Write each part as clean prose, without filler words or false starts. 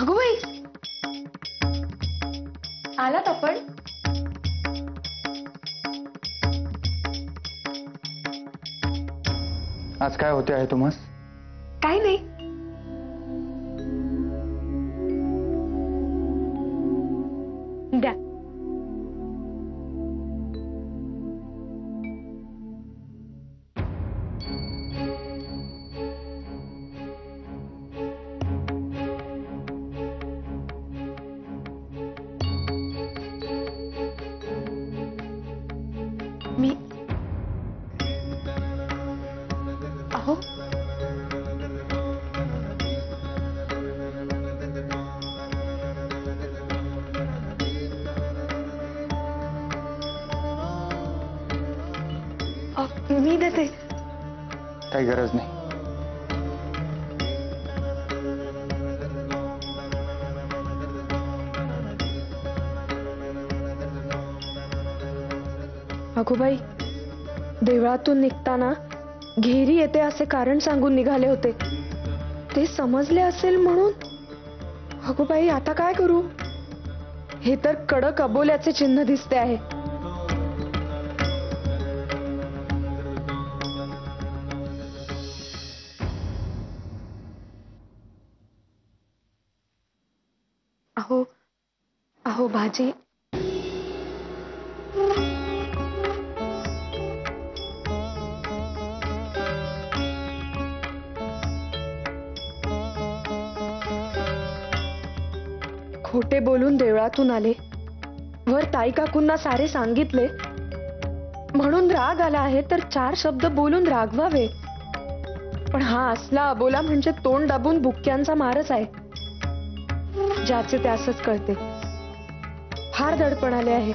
भागूबाई, आलात आपण? आज काय होते आहे तुम्हास? काय नाही. द्या. मी अहो, मी देते. काही गरज नाही. अगोबाई, देवळातून निघताना घेरी येते असे कारण सांगून निघाले होते. ते समजले असेल म्हणून. अगोबाई, आता काय करू? हे तर कडक अबोल्याचे चिन्ह दिसते आहे. अहो अहो भाजी, खोटे बोलून देवळातून आले, वर ताई काकूंना सारे सांगितले, म्हणून राग आला आहे तर 4 शब्द बोलून रागवावे. पण हा असला अबोला म्हणजे तोंड दाबून बुक्क्यांचा मारच आहे. ज्याचे त्यासच कळते. फार दडपण आले आहे.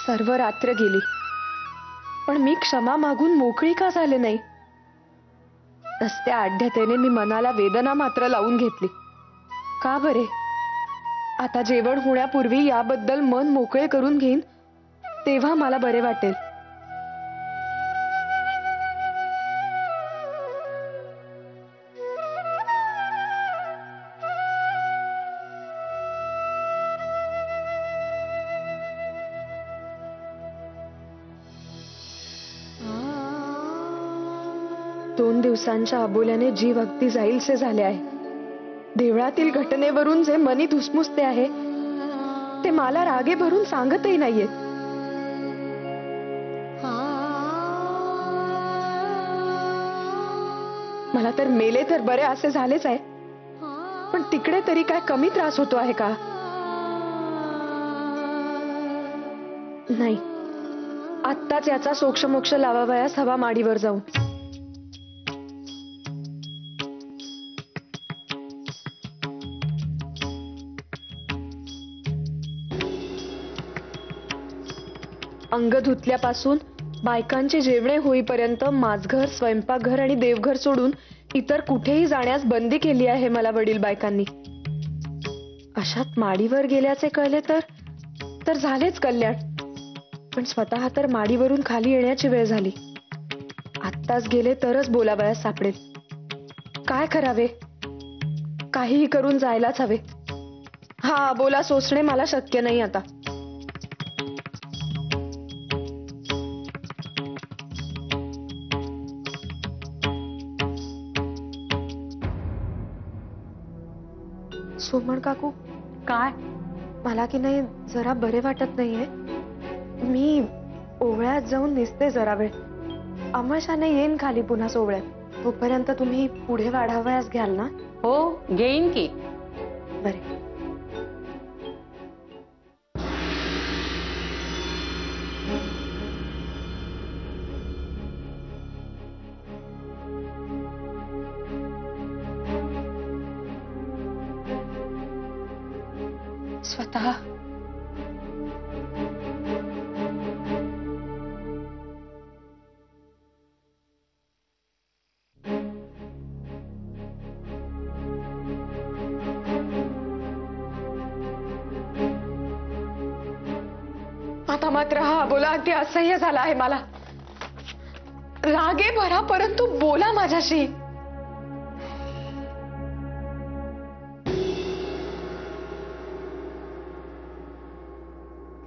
सर्व रात्र गेली, पण मी क्षमा मागून मोकळी का झाले नाही? रस्त्या आढ्यतेने मी मनाला वेदना मात्र लावून घेतली. का बरे? आता जेवण होण्यापूर्वी याबद्दल मन मोकळे करून घेईन, तेव्हा मला बरे वाटेल. दोन दिवसांच्या अबोल्याने जीव अगदी जाईलसे झाले आहे. देवळातील घटनेवरून जे मनी धुसमुसते आहे ते मला रागे भरून सांगतही नाहीये. मला तर मेले तर बरे असे झालेच आहे, पण तिकडे तरी काय कमी त्रास होतो आहे का? नाही, आत्ताच याचा सोक्षमोक्ष लावावयास हवा माडीवर जाऊन. अंग धुतल्यापासून बायकांचे जेवणे होईपर्यंत माझघर, स्वयंपाकघर आणि देवघर सोडून इतर कुठेही जाण्यास बंदी केली आहे मला वडील बायकांनी. अशात माडीवर गेल्याचे कळले तर झालेच कल्याण. पण स्वतः तर माडीवरून खाली येण्याची वेळ झाली. आत्ताच गेले तरच बोलावयास सापडेल. काय करावे? काहीही करून जायलाच हवे. हा बोला सोसणे मला शक्य नाही आता. सोमण काकू, काय? मला की नाही जरा बरे वाटत नाहीये. मी ओवळ्यात जाऊन निसते जरा वेळ. अमाशाने येईन खाली पुन्हा सोवळ्यात. तोपर्यंत तुम्ही पुढे वाढावयास घ्याल ना? हो, घेईन की. बरे. स्वतः आता मात्र हा बोला अगदी असह्य झाला आहे मला. रागे भरा परंतु बोला माझ्याशी.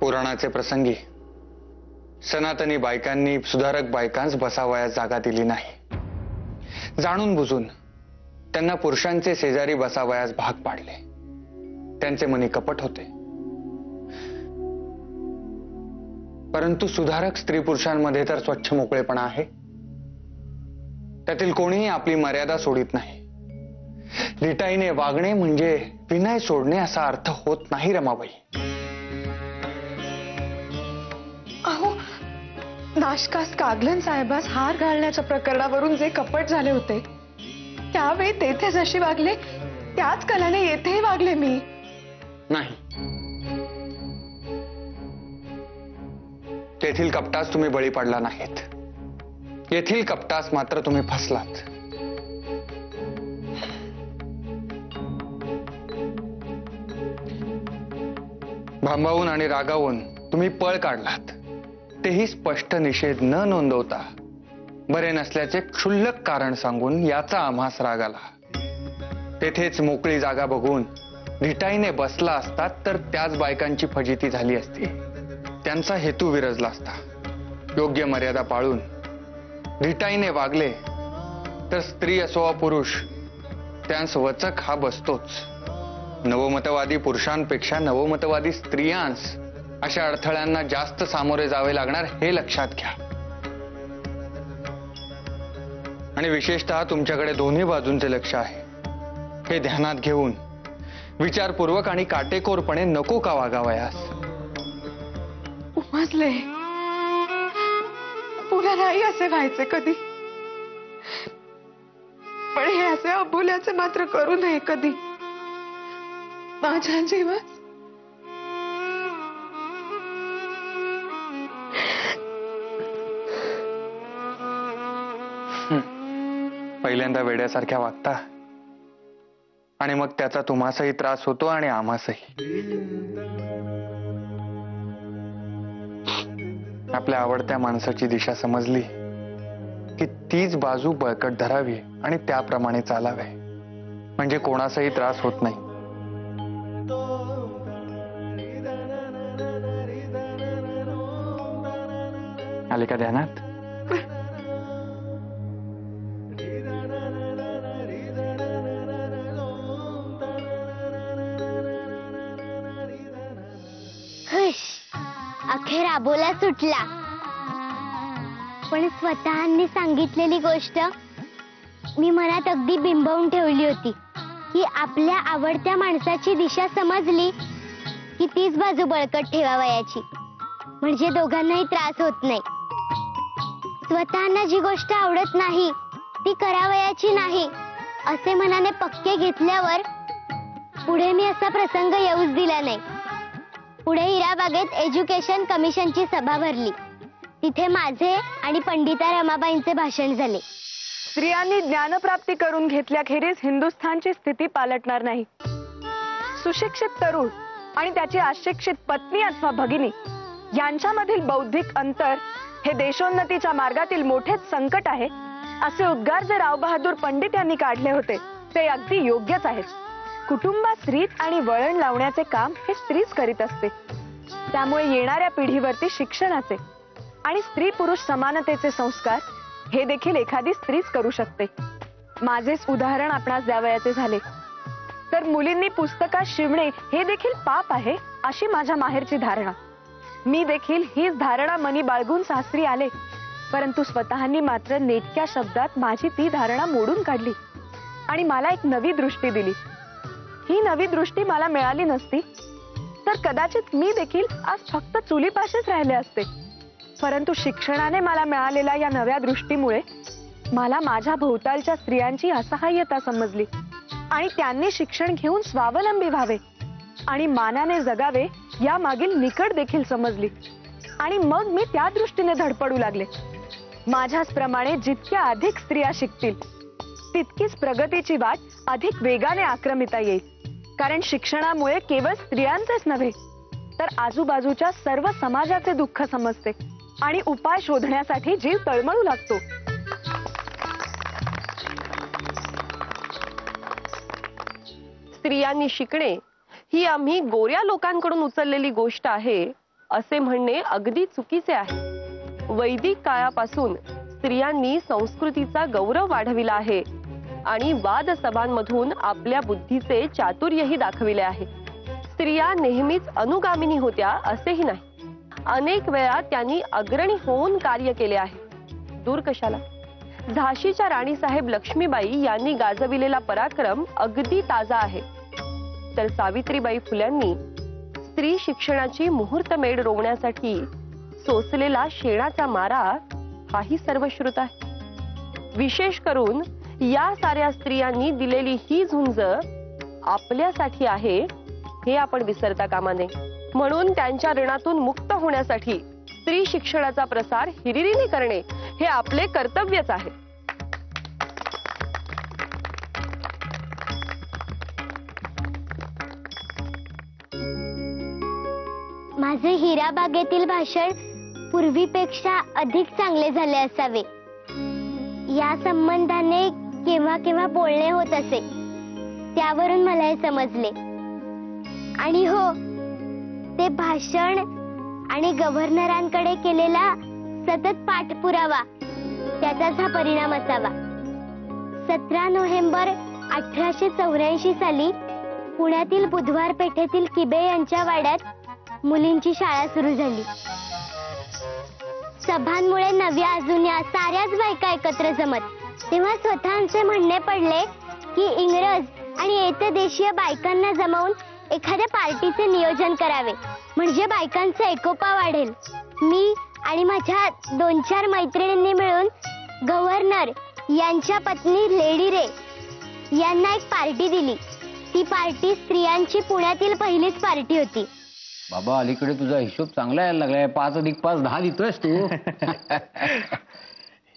पुराणाचे प्रसंगी सनातनी बायकांनी सुधारक बायकांस बसावयास जागा दिली नाही. जाणून बुजून त्यांना पुरुषांचे शेजारी बसावयास भाग पाडले. त्यांचे मनी कपट होते. परंतु सुधारक स्त्री पुरुषांमध्ये तर स्वच्छ मोकळेपणा आहे. त्यातील कोणीही आपली मर्यादा सोडित नाही. धिटाईने वागणे म्हणजे विनय सोडणे असा अर्थ होत नाही रमाबाई. अहो, नाशकास कागलन साहेबास हार घालण्याच्या प्रकरणावरून जे कपट झाले होते त्यावेळी तेथे जशी वागले त्याच कलाने येथेही वागले मी. नाही, तेथील कपटास तुम्ही बळी पडला नाहीत. येथील कपटास मात्र तुम्ही फसलात. भांबावून आणि रागावून तुम्ही पळ काढलात. तेही स्पष्ट निषेध न नोंदवता बरे नसल्याचे क्षुल्लक कारण सांगून याचा आम्हास राग आला. तेथेच मोकळी जागा बघून धिटाईने बसला असतात तर त्याच बायकांची फजिती झाली असती. त्यांचा हेतू विरजला असता. योग्य मर्यादा पाळून धिटाईने वागले तर स्त्री असो वा पुरुष त्यांस वचक हा बसतोच. नवमतवादी पुरुषांपेक्षा नवमतवादी स्त्रियांस अशा अडथळ्यांना जास्त सामोरे जावे लागणार हे लक्षात घ्या. आणि विशेषतः तुमच्याकडे दोन्ही बाजूंचे लक्ष आहे हे ध्यानात घेऊन विचारपूर्वक आणि काटेकोरपणे नको का वागावयास. उमजले, पुन्हा नाही असे व्हायचे कधी. पण हे असे अबोल्याचे मात्र करू नये कधी माझ्या जीवात. पहिल्यांदा वेड्यासारख्या वागता आणि मग त्याचा तुम्हासही त्रास होतो आणि आम्हासही. आपल्या आवडत्या माणसाची दिशा समजली की तीच बाजू बळकट धरावी आणि त्याप्रमाणे चालावे, म्हणजे कोणाचाही त्रास होत नाही. आले का ध्यानात? अखेर आबोला सुटला. पण स्वतःनी सांगितलेली गोष्ट मी मनात अगदी बिंबवून ठेवली होती की आपल्या आवडत्या माणसाची दिशा समजली की तीच बाजू बळकट ठेवावयाची, म्हणजे दोघांनाही त्रास होत नाही. स्वतःना जी गोष्ट आवडत नाही ती करावयाची नाही असे मनाने पक्के घेतल्यावर पुढे मी असा प्रसंग येऊच दिला नाही. पुढे हिराबागेत एज्युकेशन कमिशनची सभा भरली. तिथे माझे आणि पंडिता रमाबाईंचे भाषण झाले. स्त्रियांनी ज्ञानप्राप्ती करून घेतल्याखेरीज हिंदुस्थानची स्थिती पालटणार नाही. सुशिक्षित तरुण आणि त्याची अशिक्षित पत्नी अथवा भगिनी यांच्यामधील बौद्धिक अंतर हे देशोन्नतीच्या मार्गातील मोठेच संकट आहे, असे उद्गार जे राव बहादूर पंडित यांनी काढले होते ते अगदी योग्यच आहेत. कुटुंबात रीत आणि वळण लावण्याचे काम हे स्त्रीच करीत असते. त्यामुळे येणाऱ्या पिढीवरती शिक्षणाचे आणि स्त्री पुरुष समानतेचे संस्कार हे देखील एखादी स्त्रीच करू शकते. माझेच उदाहरण आपणास द्यावयाचे झाले तर मुलींनी पुस्तकात शिवणे हे देखील पाप आहे अशी माझ्या माहेरची धारणा. मी देखील हीच धारणा मनी बाळगून सासरी आले, परंतु स्वतःनी मात्र नेटक्या शब्दात माझी ती धारणा मोडून काढली आणि मला एक नवी दृष्टी दिली. ही नवी दृष्टी मला मिळाली नसती तर कदाचित मी देखील आज फक्त चुलीपाशीच राहिले असते. परंतु शिक्षणाने मला मिळालेल्या या नव्या दृष्टीमुळे मला माझ्या भोवतालच्या स्त्रियांची असहाय्यता समजली आणि त्यांनी शिक्षण घेऊन स्वावलंबी व्हावे आणि मानाने जगावे या मागील निकड देखील समजली आणि मग मी त्या दृष्टीने धडपडू लागले. माझ्याच प्रमाणे जितक्या अधिक स्त्रिया शिकतील तितकीच प्रगतीची वाट अधिक वेगाने आक्रमिता येईल. कारण शिक्षणामुळे केवळ स्त्रियांचेच नव्हे तर आजूबाजूच्या सर्व समाजाचे दुःख समजते आणि उपाय शोधण्यासाठी जीव तळमळू लागतो. स्त्रियांनी शिकणे ही आम्ही गोऱ्या लोकांकडून उचललेली गोष्ट आहे असे म्हणणे अगदी चुकीचे आहे. वैदिक काळापासून स्त्रियांनी संस्कृतीचा गौरव वाढविला आहे आणि वादसभांमधून आपल्या बुद्धीचे चातुर्यही दाखविले आहे. स्त्रिया नेहमीच अनुगामिनी होत्या असेही नाही. अनेक वेळा त्यांनी अग्रणी होऊन कार्य केले आहे. दूर कशाला, झाशीच्या राणीसाहेब लक्ष्मीबाई यांनी गाजविलेला पराक्रम अगदी ताजा आहे. तर सावित्रीबाई फुल्यांनी स्त्री शिक्षणाची मुहूर्तमेढ रोवण्यासाठी सोसलेला शेणाचा मारा हाही सर्वश्रुत आहे. विशेष करून या साऱ्या स्त्रियांनी दिलेली ही झुंज आपल्यासाठी आहे हे आपण विसरता कामा नये. म्हणून त्यांच्या ऋणातून मुक्त होण्यासाठी स्त्री शिक्षणाचा प्रसार हिरिरीने करणे हे आपले कर्तव्यच आहे. माझे हिराबागेतील भाषण पूर्वीपेक्षा अधिक चांगले झाले असावे. या संबंधाने केव्हा केव्हा बोलणे होत असे, त्यावरून मला हे समजले. आणि हो, ते भाषण आणि गव्हर्नरांकडे केलेला सतत पाठपुरावा त्याचाच हा परिणाम असावा. 17 नोव्हेंबर 1884 साली पुण्यातील बुधवार पेठेतील किबे यांच्या वाड्यात मुलींची शाळा सुरू झाली. सभांमुळे नव्या अजुन्या साऱ्याच बायका एकत्र जमत. तेव्हा स्वतःचे म्हणणे पडले की इंग्रज आणि एतदेशीय बायकांना जमवून एखाद्या पार्टीचे नियोजन करावे, म्हणजे बायकांचा एकोपा वाढेल. मी आणि माझ्या 2-4 मैत्रिणींनी मिळून गव्हर्नर यांच्या पत्नी लेडी रे यांना एक पार्टी दिली. ती पार्टी स्त्रियांची पुण्यातील पहिलीच पार्टी होती. बाबा, अलीकडे तुझा हिशोब चांगला यायला लागलाय. 5 अधिक 5 10 देतोयस तू.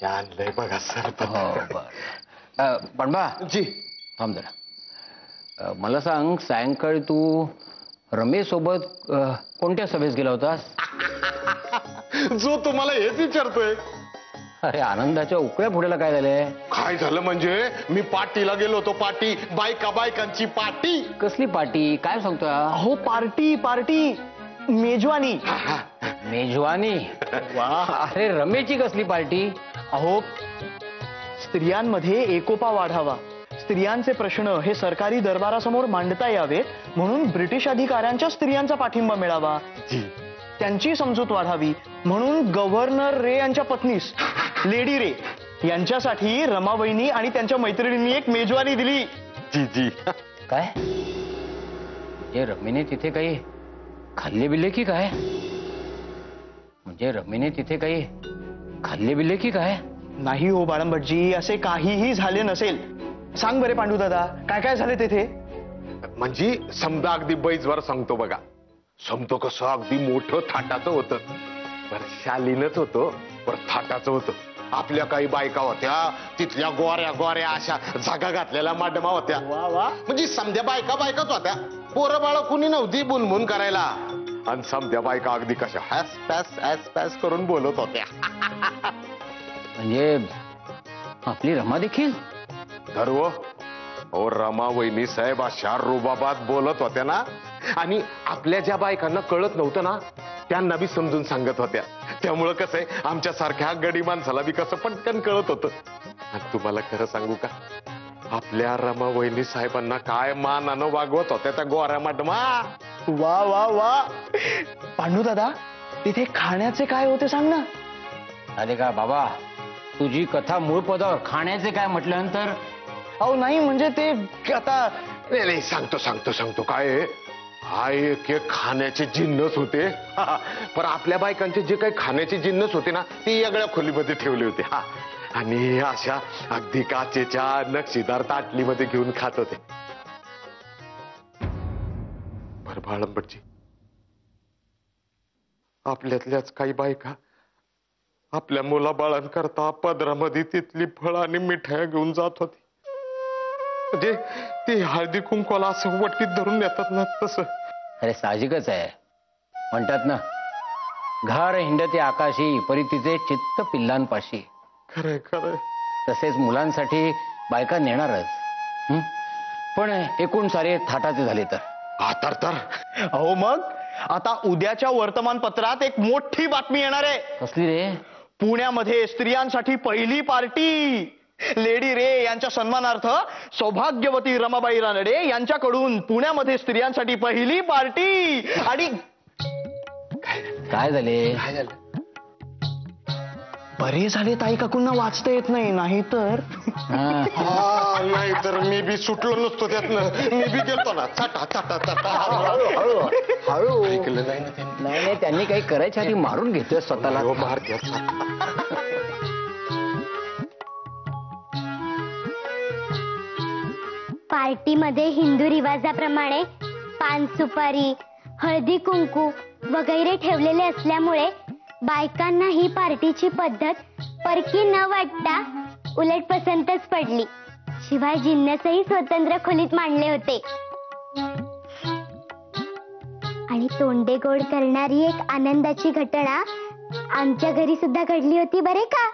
आणलंय बघा सर. पणबा जी, थांब जरा. मला सांग, सायंकाळी तू रमेश सोबत कोणत्या सभेस गेला होतास? जो तुम्हाला हेच विचारतोय. अरे, आनंदाच्या उकळ्या फुड्याला काय झालंय? काय झालं म्हणजे मी पार्टीला गेलो होतो. पार्टी, बायकांची पार्टी. कसली पार्टी? काय सांगतोय? अहो, पार्टी मेजवानी. मेजवानी? अरे, रमेशची कसली पार्टी? अहो, स्त्रियांमध्ये एकोपा वाढावा, स्त्रियांचे प्रश्न हे सरकारी दरबारासमोर मांडता यावेत म्हणून ब्रिटिश अधिकाऱ्यांच्या स्त्रियांचा पाठिंबा मिळावा, त्यांची समजूत वाढावी म्हणून गव्हर्नर रे यांच्या पत्नीस लेडी रे यांच्यासाठी रमाबाईंनी आणि त्यांच्या मैत्रिणींनी एक मेजवानी दिली. जी जी. काय? म्हणजे रमीने तिथे काही खाल्ले बिल्ले की काय? की काय? नाही हो बाळंभटजी, असे काहीही झाले नसेल. सांग बरे पांडू दादा, काय काय झाले तिथे? म्हणजे समजा अगदी बैजवर सांगतो बघा. समतो कसं अगदी मोठं थाटाचं होतं. पर शालीनच होतं, पर थाटाचं होतं. आपल्या काही बायका होत्या तिथल्या गोऱ्या गोऱ्या अशा जागा घातलेल्या माडमा होत्या. वा वा. म्हणजे समध्या बायका बायकाच होत्या. पोरं बाळ कुणी नव्हती बुनबुन करायला. आणि समध्या बायका अगदी कशा हॅस पॅस करून बोलत होत्या. म्हणजे आपली रमा देखील धर्व ओ रमा वहिनी साहेब अशा रुबाबात बोलत होत्या ना. आणि आपल्या ज्या बायकांना कळत नव्हतं ना त्यांना बी समजून सांगत होत्या. त्यामुळं कसं आहे आमच्या सारख्या गडी माणसाला बी कसं पटकन कळत होतं. आणि तुम्हाला खरं सांगू का आपल्या रमा वहिनी साहेबांना काय मानानं वागवत होत्या त्या गोऱ्या मॅडमा. वा वा वा. पांडू दादा तिथे खाण्याचे काय होते सांग ना. आले का बाबा तुझी कथा मूळ पदावर, खाण्याचे काय म्हटल्यानंतर अहो नाही म्हणजे ते आता नाही सांगतो काय आहे? हा एक खाण्याचे जिन्नस होते. पण आपल्या बायकांचे जे काही खाण्याचे जिन्नस होते ना ते वेगळ्या खोलीमध्ये ठेवले होते. हा आणि अशा अगदी काचेच्या नक्षीदार ताटलीमध्ये घेऊन खात होते. बर बाळंबटजी आपल्यातल्याच काही बायका आपल्या मुलाबाळांकरता पदरामध्ये तिथली फळं आणि मिठाया घेऊन जात होती. म्हणजे ते हळदी कुंकवाला असं वटकीत धरून येतात ना तसं. अरे साहजिकच आहे. म्हणतात ना घर हिंडते आकाशी परी तिचे चित्त पिल्लांपाशी. खरंय खरंय. तसेच मुलांसाठी बायका नेणारच. पण एकूण सारे थाटाचे झाले तर तर अहो मग आता उद्याच्या वर्तमानपत्रात एक मोठी बातमी येणार आहे. कसली रे? पुण्यामध्ये स्त्रियांसाठी पहिली पार्टी. लेडी रे यांच्या सन्मानार्थ सौभाग्यवती रमाबाई रानडे यांच्याकडून पुण्यामध्ये स्त्रियांसाठी पहिली पार्टी. आणि काय झाले? बरे झाले ताई काकूंना वाचता येत नाही. नाही तर नाही तर मी बी सुटलो नसतो त्यातनं. मी बी गेलतो ना चटा हळू ऐकलं नाही ना त्यांनी. नाही त्यांनी काही करायच्या आधी मारून घेतोय स्वतःला. पार्टीमध्ये हिंदू रिवाजाप्रमाणे पान सुपारी हळदी कुंकू वगैरे ठेवलेले असल्यामुळे बायकांना ही पार्टीची पद्धत परकी न वाटता उलट पसंतच पडली. शिवाय जिन्नसही स्वतंत्र खोलीत मांडले होते. आणि तोंडे गोड करणारी एक आनंदाची घटना आमच्या घरी सुद्धा घडली होती बरे का.